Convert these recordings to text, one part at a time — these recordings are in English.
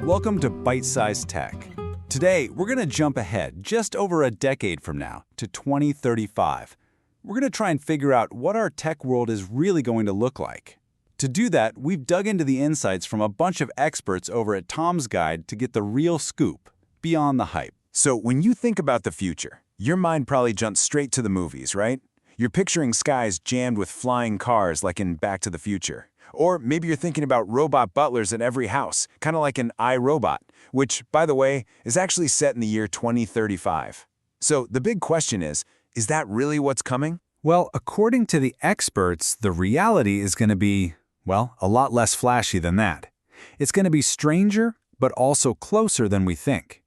Welcome to Byte-Sized Tech. Today, we're going to jump ahead just over a decade from now to 2035. We're going to try and figure out what our tech world is really going to look like. To do that, we've dug into the insights from a bunch of experts over at Tom's Guide to get the real scoop, beyond the hype. So when you think about the future, your mind probably jumps straight to the movies, right? You're picturing skies jammed with flying cars like in Back to the Future. Or maybe you're thinking about robot butlers in every house, kind of like an iRobot, which, by the way, is actually set in the year 2035. So the big question is that really what's coming? Well, according to the experts, the reality is going to be, well, a lot less flashy than that. It's going to be stranger, but also closer than we think.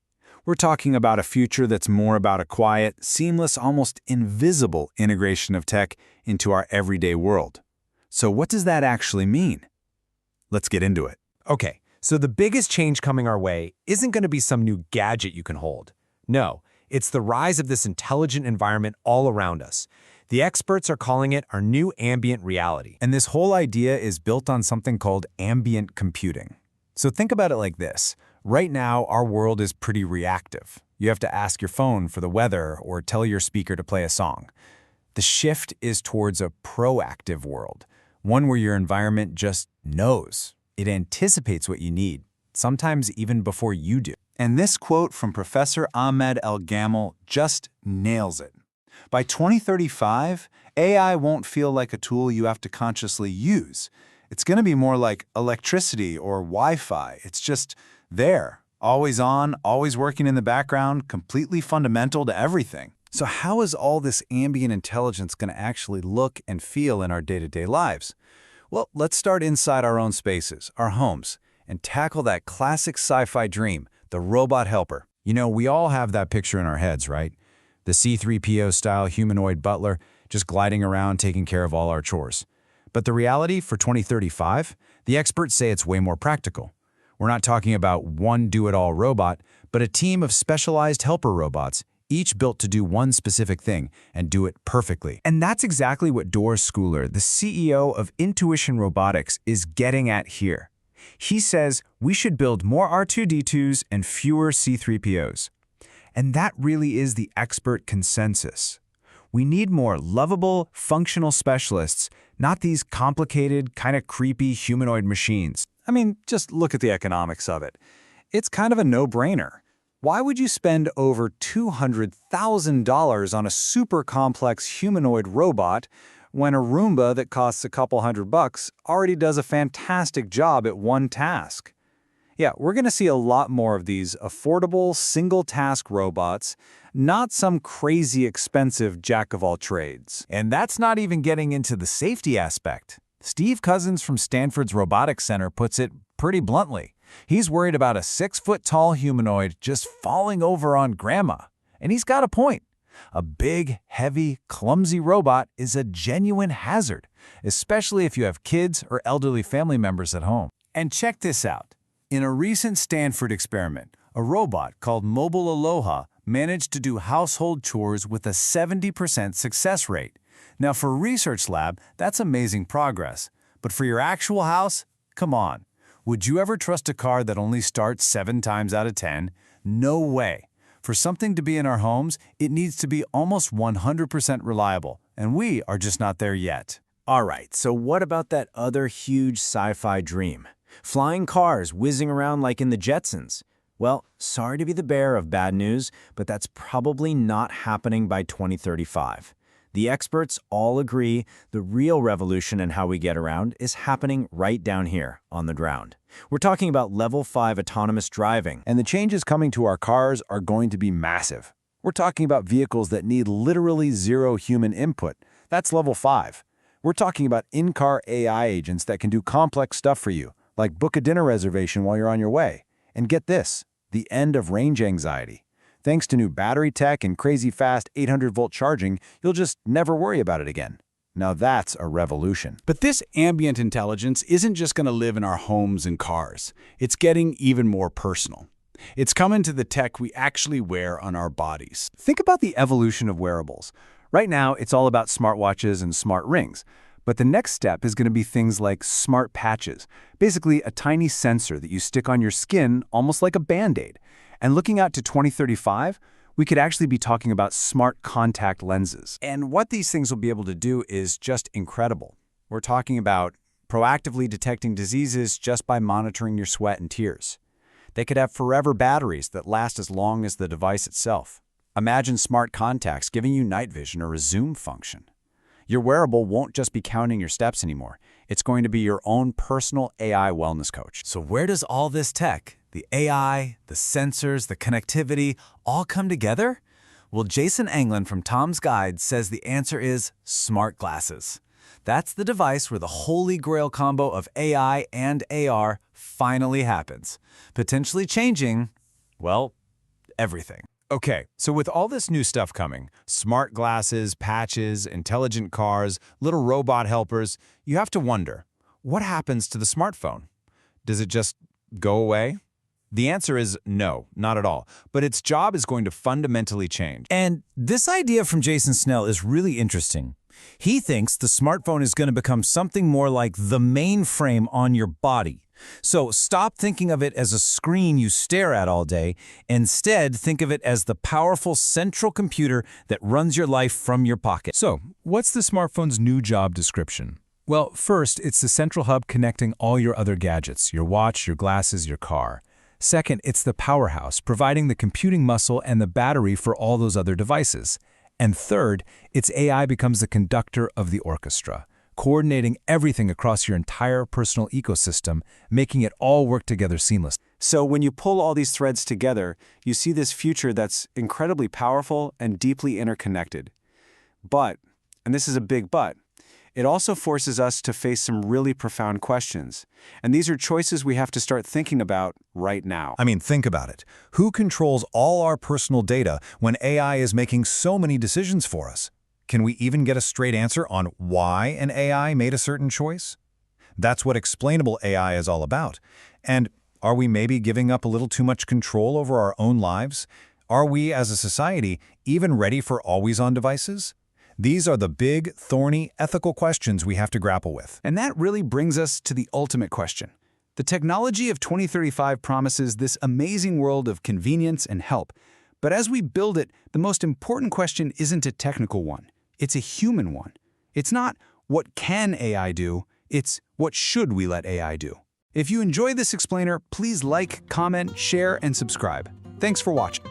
We're talking about a future that's more about a quiet, seamless, almost invisible integration of tech into our everyday world. So what does that actually mean? Let's get into it. Okay, so the biggest change coming our way isn't going to be some new gadget you can hold. No, it's the rise of this intelligent environment all around us. The experts are calling it our new ambient reality. And this whole idea is built on something called ambient computing. So think about it like this. Right now, our world is pretty reactive. You have to ask your phone for the weather or tell your speaker to play a song. The shift is towards a proactive world, one where your environment just knows. It anticipates what you need, sometimes even before you do. And this quote from Professor Ahmed El-Gamal just nails it. By 2035, AI won't feel like a tool you have to consciously use. It's going to be more like electricity or Wi-Fi. It's just there, always on, always working in the background, completely fundamental to everything. So how is all this ambient intelligence going to actually look and feel in our day-to-day lives? Well, let's start inside our own spaces, our homes, and tackle that classic sci-fi dream, the robot helper. You know, we all have that picture in our heads, right? The C-3PO-style humanoid butler just gliding around taking care of all our chores. But the reality for 2035, the experts say it's way more practical. We're not talking about one do-it-all robot, but a team of specialized helper robots, each built to do one specific thing and do it perfectly. And that's exactly what Doris Schooler, the CEO of Intuition Robotics, is getting at here. He says we should build more R2-D2s and fewer C-3POs. And that really is the expert consensus. We need more lovable, functional specialists, not these complicated, kind of creepy humanoid machines. I mean, just look at the economics of it. It's kind of a no-brainer. Why would you spend over $200,000 on a super complex humanoid robot when a Roomba that costs a couple $100 already does a fantastic job at one task? Yeah, we're going to see a lot more of these affordable, single-task robots, not some crazy expensive jack-of-all-trades. And that's not even getting into the safety aspect. Steve Cousins from Stanford's Robotics Center puts it pretty bluntly. He's worried about a 6-foot-tall humanoid just falling over on grandma. And he's got a point. A big, heavy, clumsy robot is a genuine hazard, especially if you have kids or elderly family members at home. And check this out. In a recent Stanford experiment, a robot called Mobile Aloha managed to do household chores with a 70% success rate. Now, for a research lab, that's amazing progress. But for your actual house, come on. Would you ever trust a car that only starts 7 times out of 10? No way. For something to be in our homes, it needs to be almost 100% reliable, and we are just not there yet. All right, so what about that other huge sci-fi dream? Flying cars whizzing around like in the Jetsons. Well, sorry to be the bearer of bad news, but that's probably not happening by 2035. The experts all agree the real revolution in how we get around is happening right down here on the ground. We're talking about level 5 autonomous driving, and the changes coming to our cars are going to be massive. We're talking about vehicles that need literally zero human input. That's level 5. We're talking about in-car AI agents that can do complex stuff for you, like book a dinner reservation while you're on your way. And get this, the end of range anxiety. Thanks to new battery tech and crazy fast 800-volt charging, you'll just never worry about it again. Now that's a revolution. But this ambient intelligence isn't just going to live in our homes and cars. It's getting even more personal. It's coming to the tech we actually wear on our bodies. Think about the evolution of wearables. Right now, it's all about smartwatches and smart rings. But the next step is going to be things like smart patches, basically a tiny sensor that you stick on your skin almost like a Band-Aid. And looking out to 2035, we could actually be talking about smart contact lenses. And what these things will be able to do is just incredible. We're talking about proactively detecting diseases just by monitoring your sweat and tears. They could have forever batteries that last as long as the device itself. Imagine smart contacts giving you night vision or a zoom function. Your wearable won't just be counting your steps anymore. It's going to be your own personal AI wellness coach. So where does all this tech, the AI, the sensors, the connectivity, all come together? Well, Jason Anglin from Tom's Guide says the answer is smart glasses. That's the device where the holy grail combo of AI and AR finally happens, potentially changing, well, everything. Okay, so with all this new stuff coming, smart glasses, patches, intelligent cars, little robot helpers, you have to wonder, what happens to the smartphone? Does it just go away? The answer is no, not at all. But its job is going to fundamentally change. And this idea from Jason Snell is really interesting. He thinks the smartphone is going to become something more like the mainframe on your body. So stop thinking of it as a screen you stare at all day. Instead, think of it as the powerful central computer that runs your life from your pocket. So, what's the smartphone's new job description? Well, first, it's the central hub connecting all your other gadgets, your watch, your glasses, your car. Second, it's the powerhouse, providing the computing muscle and the battery for all those other devices. And third, its AI becomes the conductor of the orchestra, coordinating everything across your entire personal ecosystem, making it all work together seamlessly. So when you pull all these threads together, you see this future that's incredibly powerful and deeply interconnected. But, and this is a big but, it also forces us to face some really profound questions. And these are choices we have to start thinking about right now. I mean, think about it. Who controls all our personal data when AI is making so many decisions for us? Can we even get a straight answer on why an AI made a certain choice? That's what explainable AI is all about. And are we maybe giving up a little too much control over our own lives? Are we, as a society, even ready for always-on devices? These are the big, thorny, ethical questions we have to grapple with. And that really brings us to the ultimate question. The technology of 2035 promises this amazing world of convenience and help. But as we build it, the most important question isn't a technical one. It's a human one. It's not, what can AI do? It's, what should we let AI do? If you enjoyed this explainer, please like, comment, share, and subscribe. Thanks for watching.